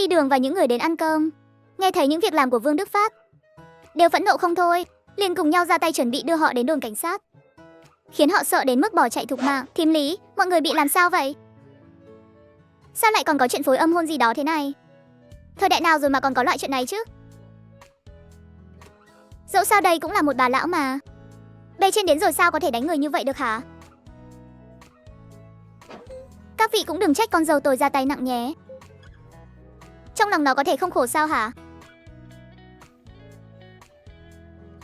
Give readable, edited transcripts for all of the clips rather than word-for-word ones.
đi đường và những người đến ăn cơm nghe thấy những việc làm của Vương Đức Phát đều phẫn nộ không thôi, liền cùng nhau ra tay chuẩn bị đưa họ đến đồn cảnh sát, khiến họ sợ đến mức bỏ chạy thục mạng. Thím Lý, mọi người bị làm sao vậy? Sao lại còn có chuyện phối âm hôn gì đó thế này? Thời đại nào rồi mà còn có loại chuyện này chứ? Dẫu sao đây cũng là một bà lão mà. Bề trên đến rồi sao có thể đánh người như vậy được hả? Các vị cũng đừng trách con dâu tôi ra tay nặng nhé. Trong lòng nó có thể không khổ sao hả?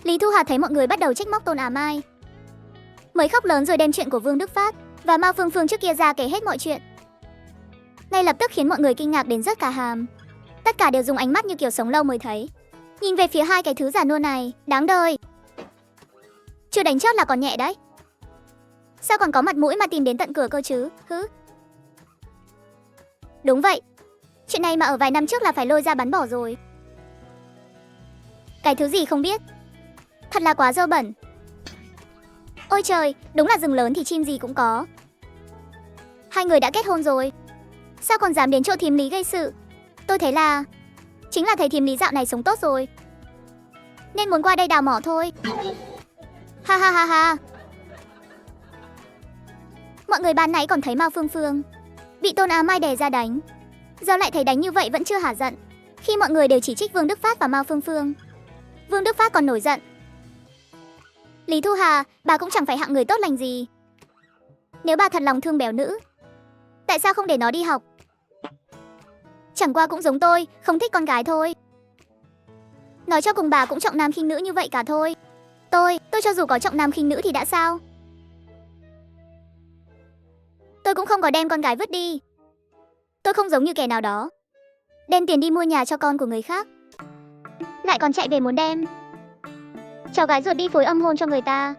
Lý Thu Hà thấy mọi người bắt đầu trách móc Tôn Á Mai, mới khóc lớn rồi đem chuyện của Vương Đức Phát và Mao Phương Phương trước kia ra kể hết mọi chuyện. Ngay lập tức khiến mọi người kinh ngạc đến rớt cả hàm. Tất cả đều dùng ánh mắt như kiểu sống lâu mới thấy, nhìn về phía hai cái thứ già nua này, đáng đời. Chưa đánh chót là còn nhẹ đấy. Sao còn có mặt mũi mà tìm đến tận cửa cơ chứ, hứ? Đúng vậy, chuyện này mà ở vài năm trước là phải lôi ra bắn bỏ rồi. Cái thứ gì không biết, thật là quá dơ bẩn. Ôi trời, đúng là rừng lớn thì chim gì cũng có. Hai người đã kết hôn rồi, sao còn dám đến chỗ thím Lý gây sự? Tôi thấy là chính là thầy thím Lý dạo này sống tốt rồi, nên muốn qua đây đào mỏ thôi. Ha ha ha ha. Mọi người ban nãy còn thấy Mao Phương Phương bị Tôn Á Mai đè ra đánh, giờ lại thấy đánh như vậy vẫn chưa hả giận. Khi mọi người đều chỉ trích Vương Đức Phát và Mao Phương Phương, Vương Đức Phát còn nổi giận. Lý Thu Hà, bà cũng chẳng phải hạng người tốt lành gì. Nếu bà thật lòng thương béo nữ, tại sao không để nó đi học? Chẳng qua cũng giống tôi, không thích con gái thôi. Nói cho cùng bà cũng trọng nam khinh nữ như vậy cả thôi. Tôi cho dù có trọng nam khinh nữ thì đã sao? Tôi cũng không có đem con gái vứt đi. Tôi không giống như kẻ nào đó đem tiền đi mua nhà cho con của người khác, lại còn chạy về muốn đem cháu gái ruột đi phối âm hôn cho người ta.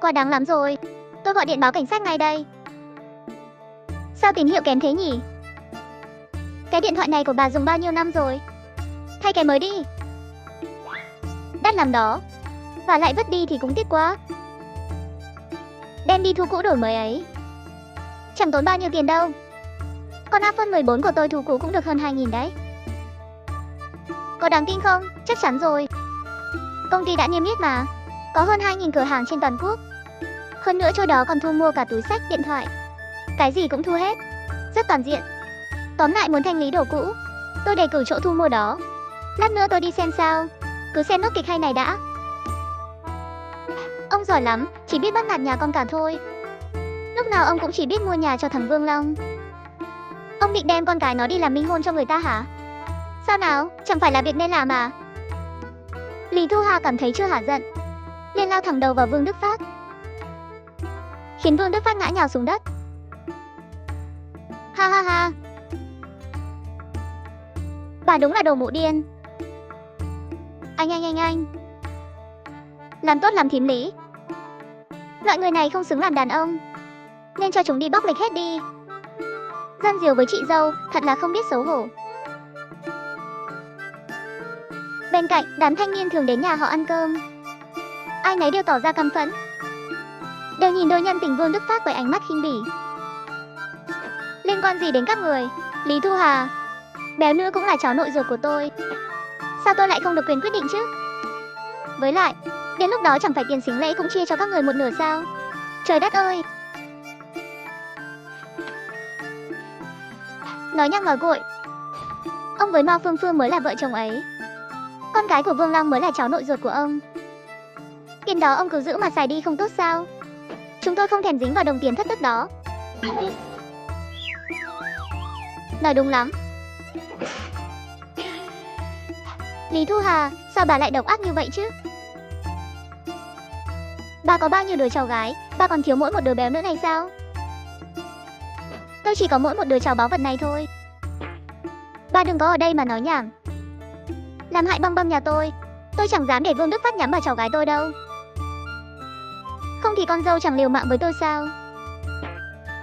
Quá đáng lắm rồi. Tôi gọi điện báo cảnh sát ngay đây. Sao tín hiệu kém thế nhỉ? Cái điện thoại này của bà dùng bao nhiêu năm rồi? Thay cái mới đi. Đắt lắm đó. Và lại vứt đi thì cũng tiếc quá. Đem đi thu cũ đổi mới ấy, chẳng tốn bao nhiêu tiền đâu. Con iPhone 14 của tôi thu cũ cũng được hơn 2.000 đấy. Có đáng tin không? Chắc chắn rồi. Công ty đã niêm yết mà. Có hơn 2.000 cửa hàng trên toàn quốc. Hơn nữa chỗ đó còn thu mua cả túi xách, điện thoại. Cái gì cũng thu hết. Rất toàn diện. Tóm lại muốn thanh lý đồ cũ, tôi đề cử chỗ thu mua đó. Lát nữa tôi đi xem sao. Cứ xem nốt kịch hay này đã. Ông giỏi lắm, chỉ biết bắt nạt nhà con cả thôi. Lúc nào ông cũng chỉ biết mua nhà cho thằng Vương Long. Ông định đem con cái nó đi làm minh hôn cho người ta hả? Sao nào, chẳng phải là việc nên làm à? Lý Thu Hà cảm thấy chưa hả giận, liền lao thẳng đầu vào Vương Đức Phát, khiến Vương Đức Phát ngã nhào xuống đất. Ha ha ha. Bà đúng là đồ mụ điên. Anh. Làm tốt làm thím Lý. Loại người này không xứng làm đàn ông, nên cho chúng đi bóc lịch hết đi. Gian diều với chị dâu, thật là không biết xấu hổ. Bên cạnh, đám thanh niên thường đến nhà họ ăn cơm, ai nấy đều tỏ ra căm phẫn, đều nhìn đôi nhân tình Vương Đức Phát với ánh mắt khinh bỉ. Liên quan gì đến các người? Lý Thu Hà, béo nữa cũng là cháu nội ruột của tôi, sao tôi lại không được quyền quyết định chứ? Với lại, đến lúc đó chẳng phải tiền xính lễ cũng chia cho các người một nửa sao? Trời đất ơi. Nói nhăng nói gội, ông với Mao Phương Phương mới là vợ chồng ấy. Con gái của Vương Long mới là cháu nội ruột của ông. Tiền đó ông cứ giữ mà xài đi không tốt sao? Chúng tôi không thèm dính vào đồng tiền thất đức đó. Nói đúng lắm. Lý Thu Hà, sao bà lại độc ác như vậy chứ? Bà có bao nhiêu đứa cháu gái, bà còn thiếu mỗi một đứa béo nữa này sao? Tôi chỉ có mỗi một đứa cháu báu vật này thôi. Bà đừng có ở đây mà nói nhảm, làm hại băm nhà tôi. Tôi chẳng dám để Vương Đức Phát nhắm vào cháu gái tôi đâu. Không thì con dâu chẳng liều mạng với tôi sao?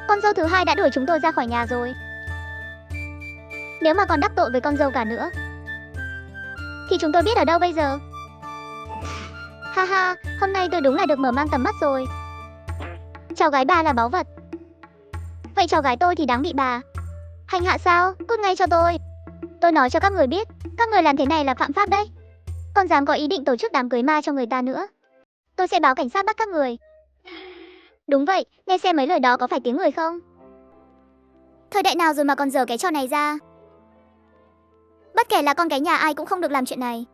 Con dâu thứ hai đã đuổi chúng tôi ra khỏi nhà rồi. Nếu mà còn đắc tội với con dâu cả nữa thì chúng tôi biết ở đâu bây giờ? Ha ha, hôm nay tôi đúng là được mở mang tầm mắt rồi. Cháu gái bà là báu vật, vậy cháu gái tôi thì đáng bị bà hành hạ sao? Cút ngay cho tôi. Tôi nói cho các người biết, các người làm thế này là phạm pháp đấy. Còn dám có ý định tổ chức đám cưới ma cho người ta nữa, tôi sẽ báo cảnh sát bắt các người. Đúng vậy, nghe xem mấy lời đó có phải tiếng người không? Thời đại nào rồi mà còn dở cái trò này ra? Bất kể là con cái nhà ai cũng không được làm chuyện này.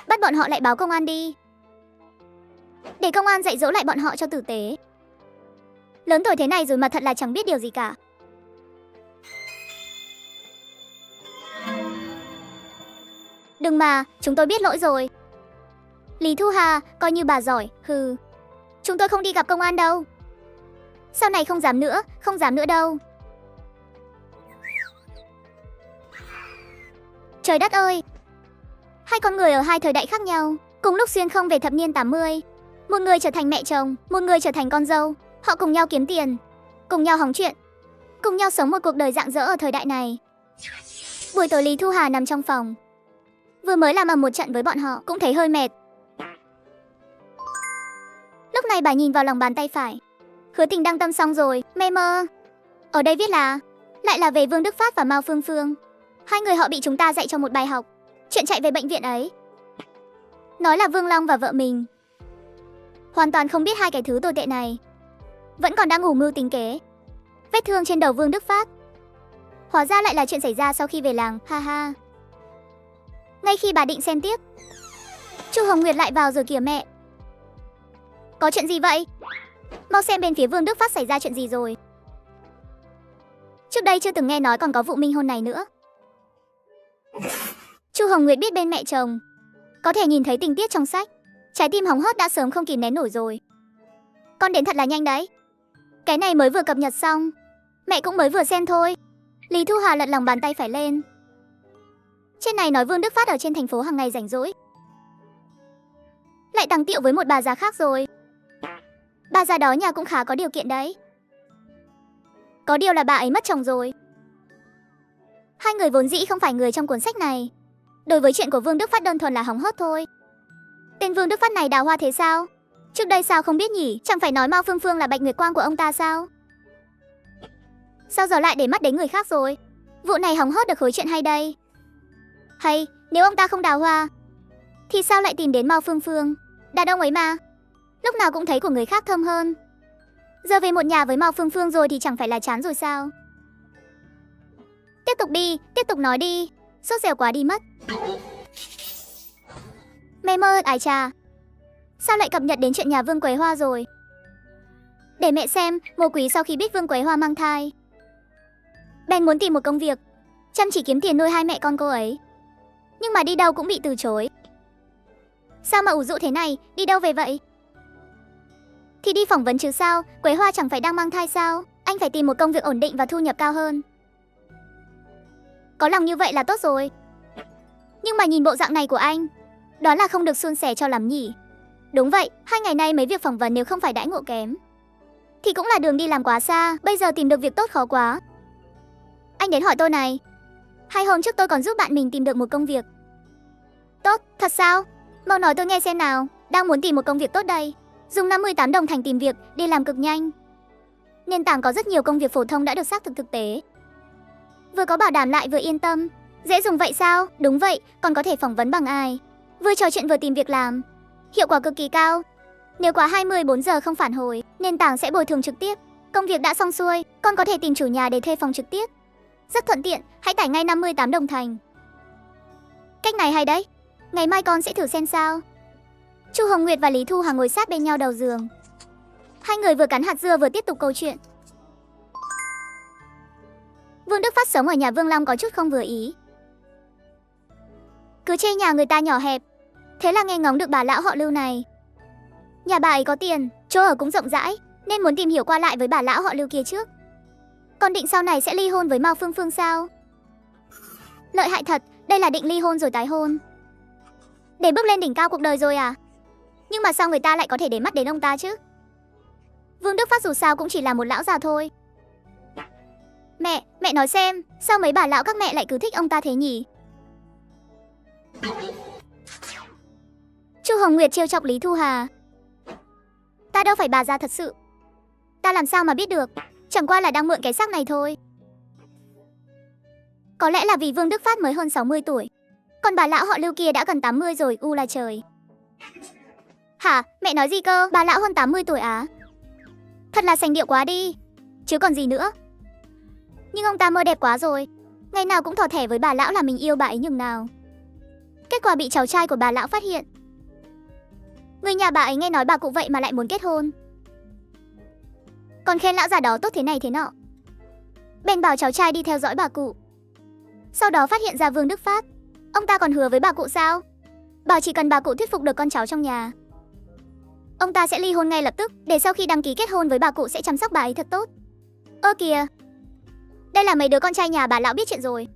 Bắt bọn họ lại báo công an đi, để công an dạy dỗ lại bọn họ cho tử tế. Lớn tuổi thế này rồi mà thật là chẳng biết điều gì cả. Đừng mà, chúng tôi biết lỗi rồi. Lý Thu Hà, coi như bà giỏi, hừ. Chúng tôi không đi gặp công an đâu. Sau này không dám nữa đâu. Trời đất ơi! Hai con người ở hai thời đại khác nhau, cùng lúc xuyên không về thập niên 80. Một người trở thành mẹ chồng, một người trở thành con dâu. Họ cùng nhau kiếm tiền, cùng nhau hóng chuyện, cùng nhau sống một cuộc đời rạng rỡ ở thời đại này. Buổi tối Lý Thu Hà nằm trong phòng, vừa mới làm ầm một trận với bọn họ cũng thấy hơi mệt. Lúc này bà nhìn vào lòng bàn tay phải. Hứa Tình đăng tâm xong rồi, mê mơ. Ở đây viết là, lại là về Vương Đức Phát và Mao Phương Phương. Hai người họ bị chúng ta dạy cho một bài học. Chuyện chạy về bệnh viện ấy, nói là Vương Long và vợ mình hoàn toàn không biết hai cái thứ tồi tệ này, vẫn còn đang ngủ mưu tính kế. Vết thương trên đầu Vương Đức Phát, hóa ra lại là chuyện xảy ra sau khi về làng, ha ha. Ngay khi bà định xem tiếp, Chu Hồng Nguyệt lại vào rồi kìa mẹ. Có chuyện gì vậy? Mau xem bên phía Vương Đức Phát xảy ra chuyện gì rồi. Trước đây chưa từng nghe nói còn có vụ minh hôn này nữa. Chu Hồng Nguyệt biết bên mẹ chồng có thể nhìn thấy tình tiết trong sách, trái tim hóng hớt đã sớm không kìm nén nổi rồi. Con đến thật là nhanh đấy. Cái này mới vừa cập nhật xong, mẹ cũng mới vừa xem thôi. Lý Thu Hà lật lòng bàn tay phải lên. Trên này nói Vương Đức Phát ở trên thành phố hàng ngày rảnh rỗi, lại tăng tiệu với một bà già khác rồi. Bà già đó nhà cũng khá có điều kiện đấy. Có điều là bà ấy mất chồng rồi. Hai người vốn dĩ không phải người trong cuốn sách này. Đối với chuyện của Vương Đức Phát đơn thuần là hóng hớt thôi. Tên Vương Đức Phát này đào hoa thế sao? Trước đây sao không biết nhỉ? Chẳng phải nói Mao Phương Phương là Bạch Nguyệt Quang của ông ta sao? Sao giờ lại để mắt đến người khác rồi? Vụ này hóng hớt được khối chuyện hay đây. Hay, nếu ông ta không đào hoa thì sao lại tìm đến Mao Phương Phương? Đàn ông ấy mà, lúc nào cũng thấy của người khác thơm hơn. Giờ về một nhà với Mao Phương Phương rồi thì chẳng phải là chán rồi sao? Tiếp tục đi, tiếp tục nói đi. Sốt dẻo quá đi mất. Mẹ mơ ái trà, sao lại cập nhật đến chuyện nhà Vương Quế Hoa rồi? Để mẹ xem. Ngô Quý sau khi biết Vương Quế Hoa mang thai, bèn muốn tìm một công việc, chăm chỉ kiếm tiền nuôi hai mẹ con cô ấy. Nhưng mà đi đâu cũng bị từ chối. Sao mà ủ rũ thế này, đi đâu về vậy? Thì đi phỏng vấn chứ sao, Quế Hoa chẳng phải đang mang thai sao? Anh phải tìm một công việc ổn định và thu nhập cao hơn. Có lòng như vậy là tốt rồi. Nhưng mà nhìn bộ dạng này của anh, đó là không được suôn sẻ cho lắm nhỉ? Đúng vậy, 2 ngày nay mấy việc phỏng vấn nếu không phải đãi ngộ kém thì cũng là đường đi làm quá xa. Bây giờ tìm được việc tốt khó quá. Anh đến hỏi tôi này, 2 hôm trước tôi còn giúp bạn mình tìm được một công việc tốt. Thật sao? Mau nói tôi nghe xem nào. Đang muốn tìm một công việc tốt đây. Dùng 58 đồng thành tìm việc, đi làm cực nhanh. Nền tảng có rất nhiều công việc phổ thông đã được xác thực thực tế, vừa có bảo đảm lại vừa yên tâm. Dễ dùng vậy sao? Đúng vậy, còn có thể phỏng vấn bằng ai. Vừa trò chuyện vừa tìm việc làm, hiệu quả cực kỳ cao. Nếu quá 24 giờ không phản hồi, nền tảng sẽ bồi thường trực tiếp. Công việc đã xong xuôi, con có thể tìm chủ nhà để thuê phòng trực tiếp. Rất thuận tiện, hãy tải ngay 58 đồng thành. Cách này hay đấy, ngày mai con sẽ thử xem sao. Chu Hồng Nguyệt và Lý Thu Hà ngồi sát bên nhau đầu giường. Hai người vừa cắn hạt dưa vừa tiếp tục câu chuyện. Vương Đức Phát sống ở nhà Vương Long có chút không vừa ý. Cứ chê nhà người ta nhỏ hẹp. Thế là nghe ngóng được bà lão họ Lưu này. Nhà bà ấy có tiền, chỗ ở cũng rộng rãi, nên muốn tìm hiểu qua lại với bà lão họ Lưu kia trước. Còn định sau này sẽ ly hôn với Mao Phương Phương sao? Lợi hại thật, đây là định ly hôn rồi tái hôn, để bước lên đỉnh cao cuộc đời rồi à? Nhưng mà sao người ta lại có thể để mắt đến ông ta chứ? Vương Đức Phát dù sao cũng chỉ là một lão già thôi. Mẹ nói xem, sao mấy bà lão các mẹ lại cứ thích ông ta thế nhỉ? Chu Hồng Nguyệt trêu chọc Lý Thu Hà. Ta đâu phải bà già thật sự, ta làm sao mà biết được, chẳng qua là đang mượn cái xác này thôi. Có lẽ là vì Vương Đức Phát mới hơn 60 tuổi. Còn bà lão họ Lưu kia đã gần 80 rồi, u là trời. Hả, mẹ nói gì cơ? Bà lão hơn 80 tuổi á? Thật là sành điệu quá đi. Chứ còn gì nữa. Nhưng ông ta mơ đẹp quá rồi. Ngày nào cũng thỏ thẻ với bà lão là mình yêu bà ấy nhường nào. Kết quả bị cháu trai của bà lão phát hiện. Người nhà bà ấy nghe nói bà cụ vậy mà lại muốn kết hôn. Còn khen lão già đó tốt thế này thế nọ. Bèn bảo cháu trai đi theo dõi bà cụ. Sau đó phát hiện ra Vương Đức Phát. Ông ta còn hứa với bà cụ sao? Bảo chỉ cần bà cụ thuyết phục được con cháu trong nhà, ông ta sẽ ly hôn ngay lập tức, để sau khi đăng ký kết hôn với bà cụ sẽ chăm sóc bà ấy thật tốt. Ơ kìa, đây là mấy đứa con trai nhà bà lão biết chuyện rồi.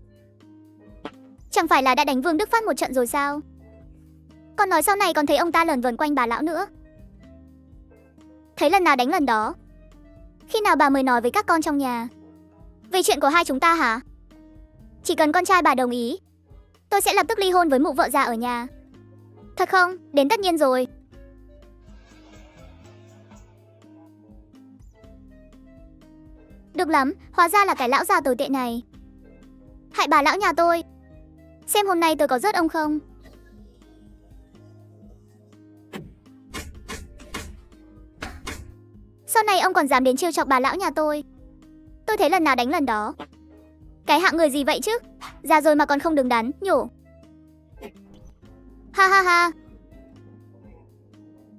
Chẳng phải là đã đánh Vương Đức Phát một trận rồi sao? Còn nói sau này còn thấy ông ta lờn vờn quanh bà lão nữa. Thấy lần nào đánh lần đó. Khi nào bà mới nói với các con trong nhà về chuyện của hai chúng ta hả? Chỉ cần con trai bà đồng ý, tôi sẽ lập tức ly hôn với mụ vợ già ở nhà. Thật không? Đến tất nhiên rồi. Được lắm, hóa ra là cái lão già tồi tệ này hại bà lão nhà tôi. Xem hôm nay tôi có rớt ông không. Sau này ông còn dám đến trêu chọc bà lão nhà tôi thấy lần nào đánh lần đó. Cái hạng người gì vậy chứ? Già rồi mà còn không đứng đắn, nhổ. Ha ha ha.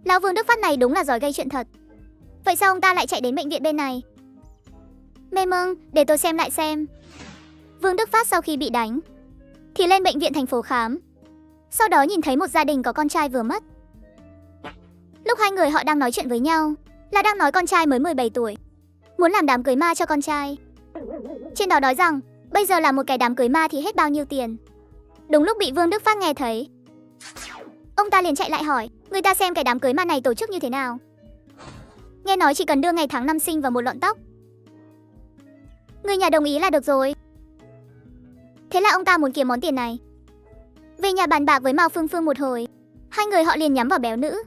Lão Vương Đức Phát này đúng là giỏi gây chuyện thật. Vậy sao ông ta lại chạy đến bệnh viện bên này? Mê mưng, để tôi xem lại xem. Vương Đức Phát sau khi bị đánh thì lên bệnh viện thành phố khám. Sau đó nhìn thấy một gia đình có con trai vừa mất. Lúc hai người họ đang nói chuyện với nhau là đang nói con trai mới 17 tuổi muốn làm đám cưới ma cho con trai. Trên đó nói rằng bây giờ là một cái đám cưới ma thì hết bao nhiêu tiền. Đúng lúc bị Vương Đức Phát nghe thấy, ông ta liền chạy lại hỏi người ta xem cái đám cưới ma này tổ chức như thế nào. Nghe nói chỉ cần đưa ngày tháng năm sinh và một lọn tóc, người nhà đồng ý là được rồi. Thế là ông ta muốn kiếm món tiền này. Về nhà bàn bạc với Mao Phương Phương một hồi, hai người họ liền nhắm vào béo nữ.